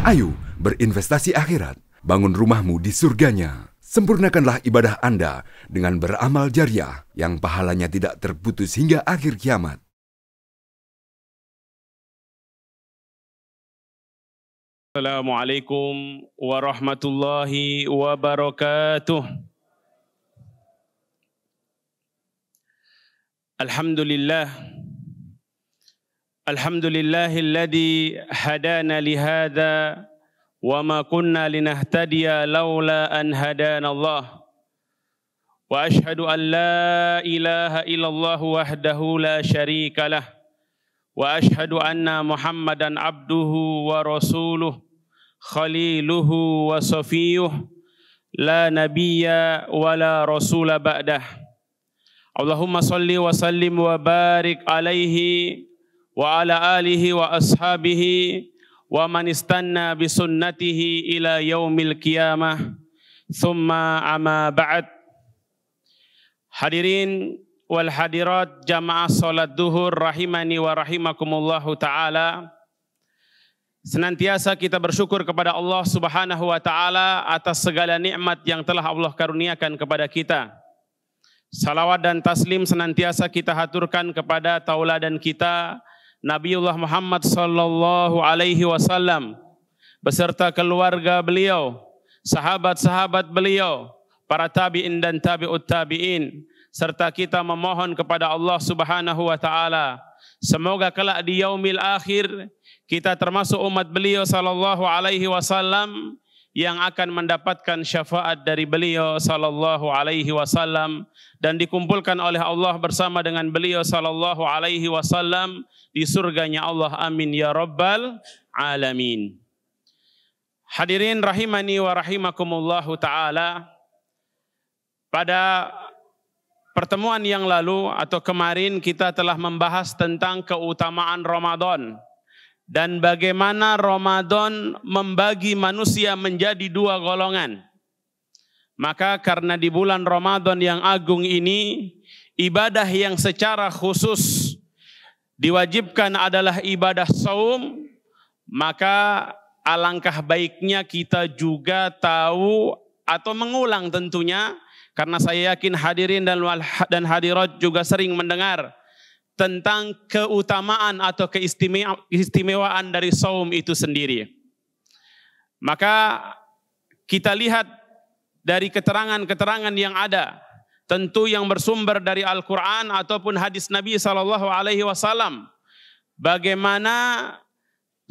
Ayo berinvestasi akhirat, bangun rumahmu di surganya. Sempurnakanlah ibadah Anda dengan beramal jariah yang pahalanya tidak terputus hingga akhir kiamat. Assalamualaikum warahmatullahi wabarakatuh. Alhamdulillah. Alhamdulillahilladzi hadana lihada wa ma kunna linahtadiya laula an hadana Allah. Wa ashhadu an la ilaha illallah wahdahu la syarika lah. Wa ashhadu anna Muhammadan abduhu wa rasuluh khaliluhu wa safiyuh la nabiyya wa la rasula ba'dah. Allahumma salli wa sallim wa barik alaihi wa ala alihi wa ashabihi wa man istanna bi sunnatihi ila yaumil qiyamah. Thumma amma ba'd. Hadirin wal hadirat jamaah salat duhur rahimani wa rahimakumullahu ta'ala. Senantiasa kita bersyukur kepada Allah Subhanahu wa ta'ala atas segala nikmat yang telah Allah karuniakan kepada kita. Salawat dan taslim senantiasa kita haturkan kepada tauladan kita Nabiullah Muhammad sallallahu alaihi wasallam beserta keluarga beliau, sahabat-sahabat beliau, para tabi'in dan tabi'ut tabi'in, serta kita memohon kepada Allah Subhanahu wa taala semoga kelak di yaumil akhir kita termasuk umat beliau sallallahu alaihi wasallam yang akan mendapatkan syafaat dari beliau sallallahu alaihi wasallam dan dikumpulkan oleh Allah bersama dengan beliau sallallahu alaihi wasallam di surganya Allah, amin ya rabbal alamin. Hadirin rahimani wa rahimakumullahu ta'ala, pada pertemuan yang lalu atau kemarin kita telah membahas tentang keutamaan Ramadan dan bagaimana Ramadan membagi manusia menjadi dua golongan. Maka karena di bulan Ramadan yang agung ini, ibadah yang secara khusus diwajibkan adalah ibadah saum, maka alangkah baiknya kita juga tahu atau mengulang tentunya, karena saya yakin hadirin dan hadirat juga sering mendengar tentang keutamaan atau keistimewaan dari saum itu sendiri. Maka kita lihat dari keterangan-keterangan yang ada, tentu yang bersumber dari Al-Quran ataupun hadis Nabi SAW, bagaimana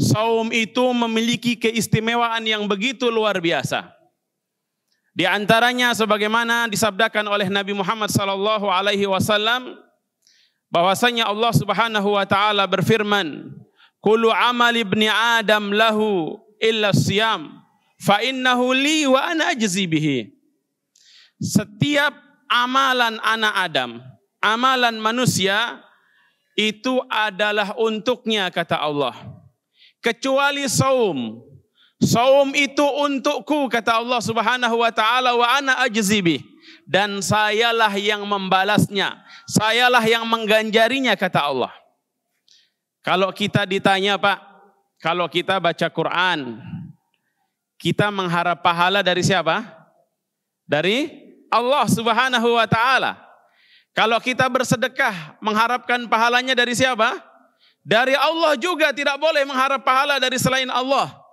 saum itu memiliki keistimewaan yang begitu luar biasa. Di antaranya sebagaimana disabdakan oleh Nabi Muhammad SAW, bahwasanya Allah Subhanahu wa taala berfirman, "Kullu amal ibni Adam lahu illa siyam, fa innahu li wa ana ajzi bihi." Setiap amalan anak Adam, amalan manusia itu adalah untuknya, kata Allah. Kecuali saum. Saum itu untukku, kata Allah Subhanahu wa taala, wa ana ajzi bihi. Dan sayalah yang membalasnya, sayalah yang mengganjarinya, kata Allah. Kalau kita ditanya, Pak, kalau kita baca Quran, kita mengharap pahala dari siapa? Dari Allah Subhanahu wa taala. Kalau kita bersedekah, mengharapkan pahalanya dari siapa? Dari Allah juga, tidak boleh mengharap pahala dari selain Allah.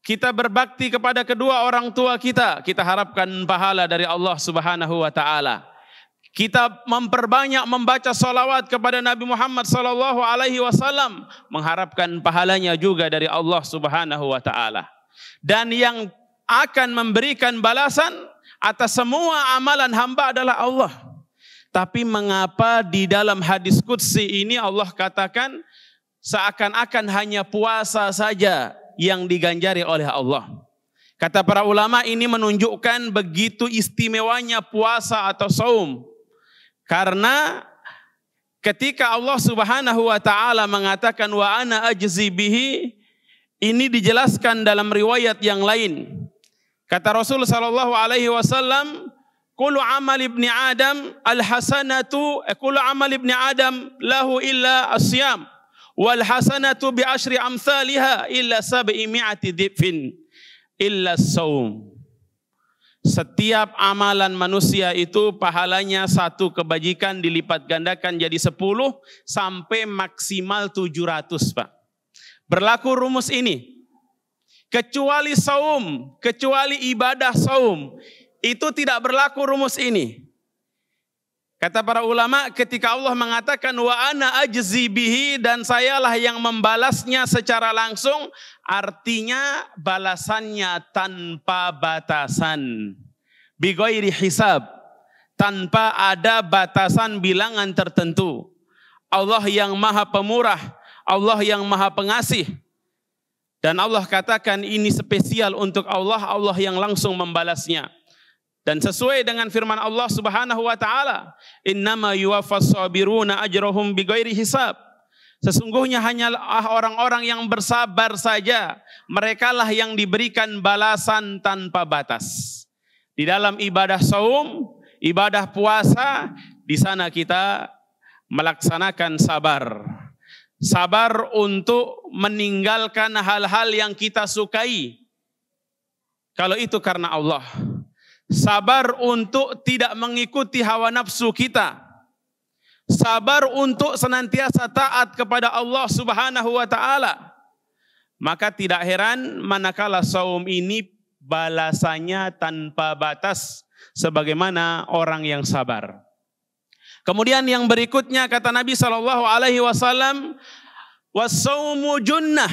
Kita berbakti kepada kedua orang tua kita harapkan pahala dari Allah Subhanahu wa taala. Kita memperbanyak membaca salawat kepada Nabi Muhammad sallallahu alaihi wasallam, mengharapkan pahalanya juga dari Allah Subhanahu wa taala. Dan yang akan memberikan balasan atas semua amalan hamba adalah Allah. Tapi mengapa di dalam hadis qudsi ini Allah katakan seakan-akan hanya puasa saja yang diganjari oleh Allah? Kata para ulama, ini menunjukkan begitu istimewanya puasa atau saum. Karena ketika Allah Subhanahu wa taala mengatakan wa ana ajzi bihi, ini dijelaskan dalam riwayat yang lain. Kata Rasul sallallahu alaihi wasallam, kullu amal ibni Adam al-hasanatu, kullu amal ibni Adam lahu illa as-siyam wal hasanatu bi asyri amsalha illa 700 dhifin illa saum. Setiap amalan manusia itu pahalanya satu kebajikan dilipat gandakan jadi 10 sampai maksimal 700, Pak. Berlaku rumus ini. Kecuali saum, kecuali ibadah saum, itu tidak berlaku rumus ini. Kata para ulama, ketika Allah mengatakan wa ana ajzi bihi, dan sayalah yang membalasnya secara langsung, artinya balasannya tanpa batasan. Bi ghairi hisab, tanpa ada batasan bilangan tertentu. Allah yang Maha Pemurah, Allah yang Maha Pengasih. Dan Allah katakan ini spesial untuk Allah, Allah yang langsung membalasnya. Dan sesuai dengan firman Allah Subhanahu wa taala, "Innama yuwaffas sabiruna ajrahum bighairi hisab." Sesungguhnya hanyalah orang-orang yang bersabar saja, merekalah yang diberikan balasan tanpa batas. Di dalam ibadah saum, ibadah puasa, di sana kita melaksanakan sabar. Sabar untuk meninggalkan hal-hal yang kita sukai. Kalau itu karena Allah. Sabar untuk tidak mengikuti hawa nafsu kita. Sabar untuk senantiasa taat kepada Allah Subhanahu wa taala. Maka tidak heran manakala saum ini balasannya tanpa batas sebagaimana orang yang sabar. Kemudian yang berikutnya kata Nabi SAW, was-saumu junnah.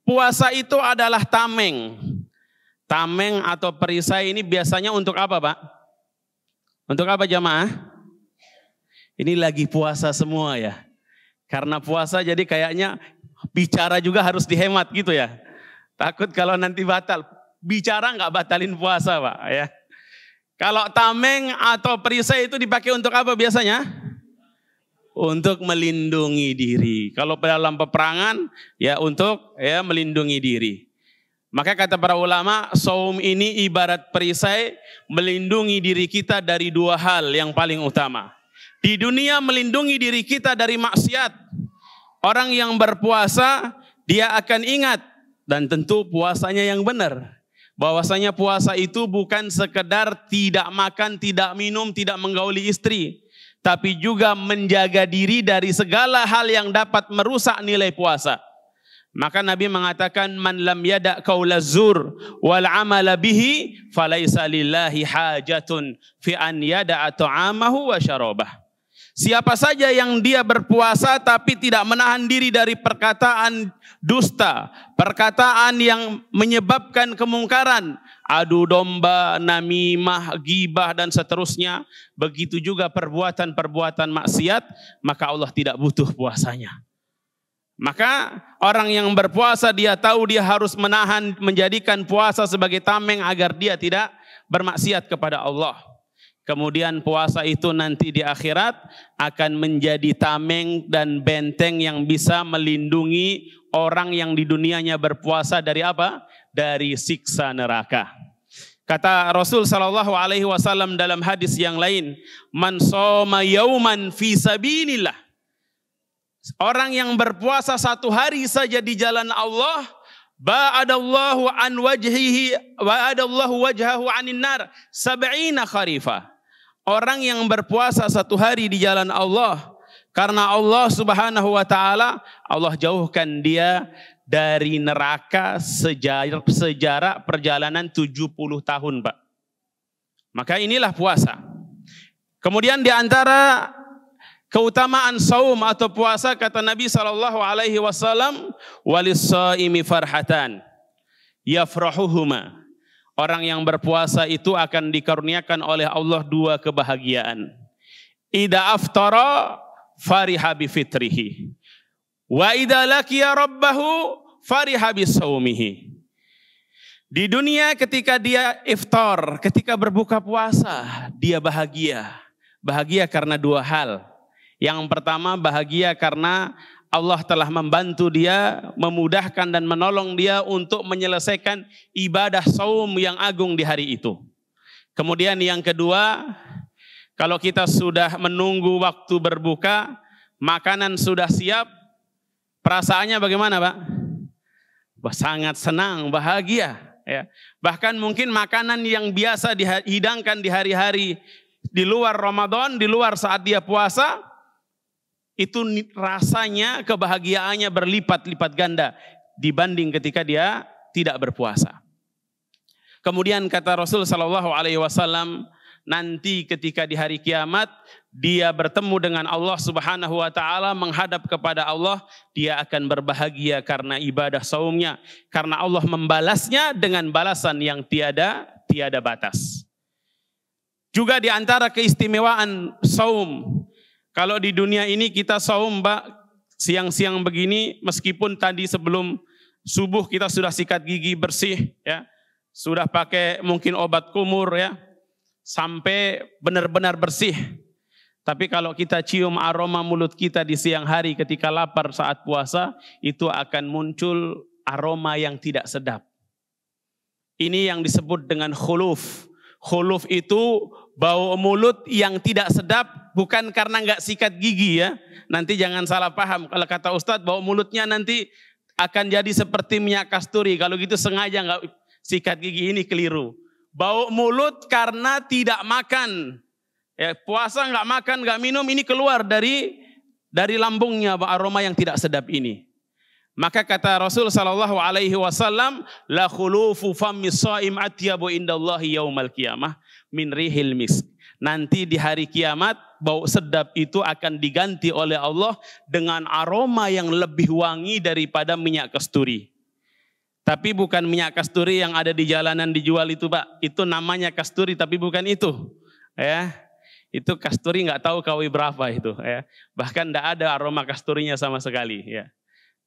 Puasa itu adalah tameng. Tameng atau perisai ini biasanya untuk apa, Pak? Untuk apa jamaah? Ini lagi puasa semua ya. Karena puasa jadi kayaknya bicara juga harus dihemat gitu ya. Takut kalau nanti batal. Bicara nggak batalin puasa, Pak ya. Kalau tameng atau perisai itu dipakai untuk apa biasanya? Untuk melindungi diri. Kalau dalam peperangan ya untuk ya melindungi diri. Maka kata para ulama, saum ini ibarat perisai melindungi diri kita dari dua hal yang paling utama. Di dunia melindungi diri kita dari maksiat. Orang yang berpuasa dia akan ingat dan tentu puasanya yang benar. Bahwasanya puasa itu bukan sekedar tidak makan, tidak minum, tidak menggauli istri. Tapi juga menjaga diri dari segala hal yang dapat merusak nilai puasa. Maka Nabi mengatakan man lam yada' qaula zur wal amala bihi falaisa lillahi hajatun fi an yada'a ta'amahu wa syarabah. Siapa saja yang dia berpuasa tapi tidak menahan diri dari perkataan dusta, perkataan yang menyebabkan kemungkaran, adu domba, namimah, ghibah dan seterusnya, begitu juga perbuatan-perbuatan maksiat, maka Allah tidak butuh puasanya. Maka orang yang berpuasa dia tahu dia harus menahan, menjadikan puasa sebagai tameng agar dia tidak bermaksiat kepada Allah. Kemudian puasa itu nanti di akhirat akan menjadi tameng dan benteng yang bisa melindungi orang yang di dunianya berpuasa dari apa? Dari siksa neraka. Kata Rasul SAW dalam hadis yang lain, man shoma yauman fi sabilillah. Orang yang berpuasa satu hari saja di jalan Allah, ba'adallahu an wajhihi ba'adallahu wajhahu anin nar 70 kharifah. Orang yang berpuasa satu hari di jalan Allah, karena Allah Subhanahu wa taala, Allah jauhkan dia dari neraka sejarak perjalanan 70 tahun, Pak. Maka inilah puasa. Kemudian di antara keutamaan saum atau puasa kata Nabi SAW, walis-shaimi farhatan yafrahuhuma. Orang yang berpuasa itu akan dikaruniakan oleh Allah dua kebahagiaan. Idza aftara fariha bi fitrihi wa idza laqiya rabbahu fariha bi saumihi. Di dunia ketika dia iftar, ketika berbuka puasa, dia bahagia. Bahagia karena dua hal. Yang pertama bahagia karena Allah telah membantu dia, memudahkan dan menolong dia untuk menyelesaikan ibadah saum yang agung di hari itu. Kemudian yang kedua, kalau kita sudah menunggu waktu berbuka, makanan sudah siap, perasaannya bagaimana, Pak? Sangat senang, bahagia. Ya. Bahkan mungkin makanan yang biasa dihidangkan di hari-hari di luar Ramadan, di luar saat dia puasa, itu rasanya, kebahagiaannya berlipat-lipat ganda dibanding ketika dia tidak berpuasa. Kemudian kata Rasul sallallahu alaihi wasallam, nanti ketika di hari kiamat dia bertemu dengan Allah Subhanahu wa taala, menghadap kepada Allah, dia akan berbahagia karena ibadah saumnya, karena Allah membalasnya dengan balasan yang tiada batas. Juga di antara keistimewaan saum, kalau di dunia ini kita saum, Mbak, siang-siang begini, meskipun tadi sebelum subuh kita sudah sikat gigi bersih, ya, sudah pakai mungkin obat kumur, ya, sampai benar-benar bersih. Tapi kalau kita cium aroma mulut kita di siang hari ketika lapar saat puasa, itu akan muncul aroma yang tidak sedap. Ini yang disebut dengan khuluf. Khuluf itu bau mulut yang tidak sedap, bukan karena nggak sikat gigi, ya. Nanti jangan salah paham. Kalau kata Ustadz, bau mulutnya nanti akan jadi seperti minyak kasturi. Kalau gitu sengaja nggak sikat gigi, ini keliru. Bau mulut karena tidak makan. Ya, puasa nggak makan, nggak minum, ini keluar dari lambungnya aroma yang tidak sedap ini. Maka kata Rasul sallallahu alaihi wasallam, la khulufu fammis shaim atyabu indallahi yaumal qiyamah min rihil misk. Nanti di hari kiamat bau sedap itu akan diganti oleh Allah dengan aroma yang lebih wangi daripada minyak kasturi. Tapi bukan minyak kasturi yang ada di jalanan dijual itu, Pak. Itu namanya kasturi tapi bukan itu. Ya. Itu kasturi nggak tahu KW berapa itu, ya. Bahkan tidak ada aroma kasturinya sama sekali, ya.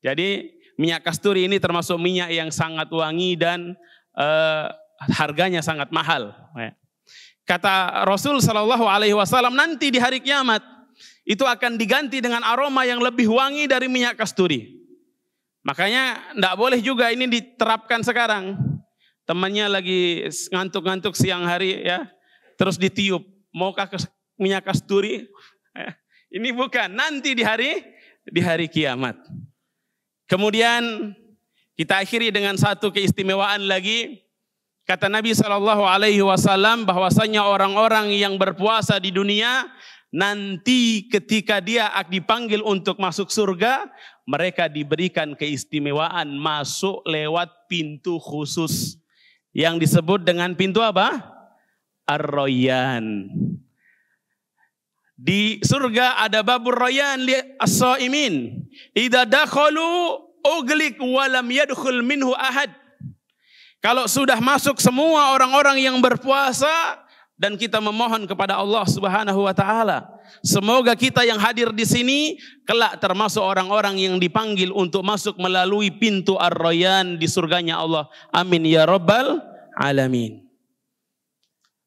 Jadi minyak kasturi ini termasuk minyak yang sangat wangi dan harganya sangat mahal, ya. Kata Rasul sallallahu alaihi wasallam, nanti di hari kiamat itu akan diganti dengan aroma yang lebih wangi dari minyak kasturi. Makanya tidak boleh juga ini diterapkan sekarang. Temannya lagi ngantuk-ngantuk siang hari, ya, terus ditiup. Maukah minyak kasturi? Ini bukan, nanti di hari kiamat. Kemudian kita akhiri dengan satu keistimewaan lagi. Kata Nabi sallallahu alaihi wasallam bahwasanya orang-orang yang berpuasa di dunia nanti ketika dia dipanggil untuk masuk surga, mereka diberikan keistimewaan masuk lewat pintu khusus yang disebut dengan pintu apa? Ar-Rayyan. Di surga ada babur Rayyan li as-shaimin. Idza dakhalu ughliq wa lam yadkhul minhu ahad. Kalau sudah masuk semua orang-orang yang berpuasa, dan kita memohon kepada Allah Subhanahu wa taala, semoga kita yang hadir di sini kelak termasuk orang-orang yang dipanggil untuk masuk melalui pintu Ar-Rayyan di surganya Allah. Amin ya rabbal alamin.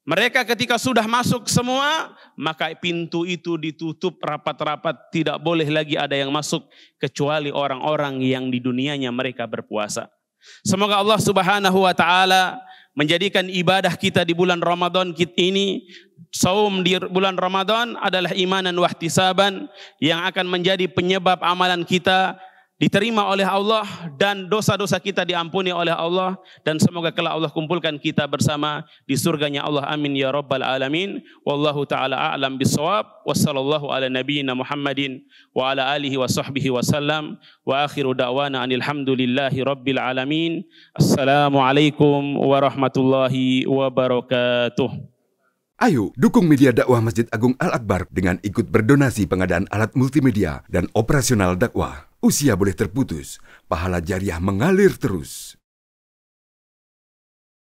Mereka ketika sudah masuk semua, maka pintu itu ditutup rapat-rapat, tidak boleh lagi ada yang masuk kecuali orang-orang yang di dunianya mereka berpuasa. Semoga Allah Subhanahu wa taala menjadikan ibadah kita di bulan Ramadan ini, saum di bulan Ramadan adalah imanan wa ihtisaban yang akan menjadi penyebab amalan kita diterima oleh Allah dan dosa-dosa kita diampuni oleh Allah, dan semoga kelak Allah kumpulkan kita bersama di surganya Allah. Amin ya rabbal alamin. Wallahu taala a'lam bissawab. Wassallallahu ala nabiyyina Muhammadin wa ala alihi wa sahbihi wasallam. Wa akhiru da'wana anil hamdulillahi rabbil alamin. Assalamualaikum warahmatullahi wabarakatuh. Ayo dukung media dakwah Masjid Agung Al-Akbar dengan ikut berdonasi pengadaan alat multimedia dan operasional dakwah. Usia boleh terputus, pahala jariah mengalir terus.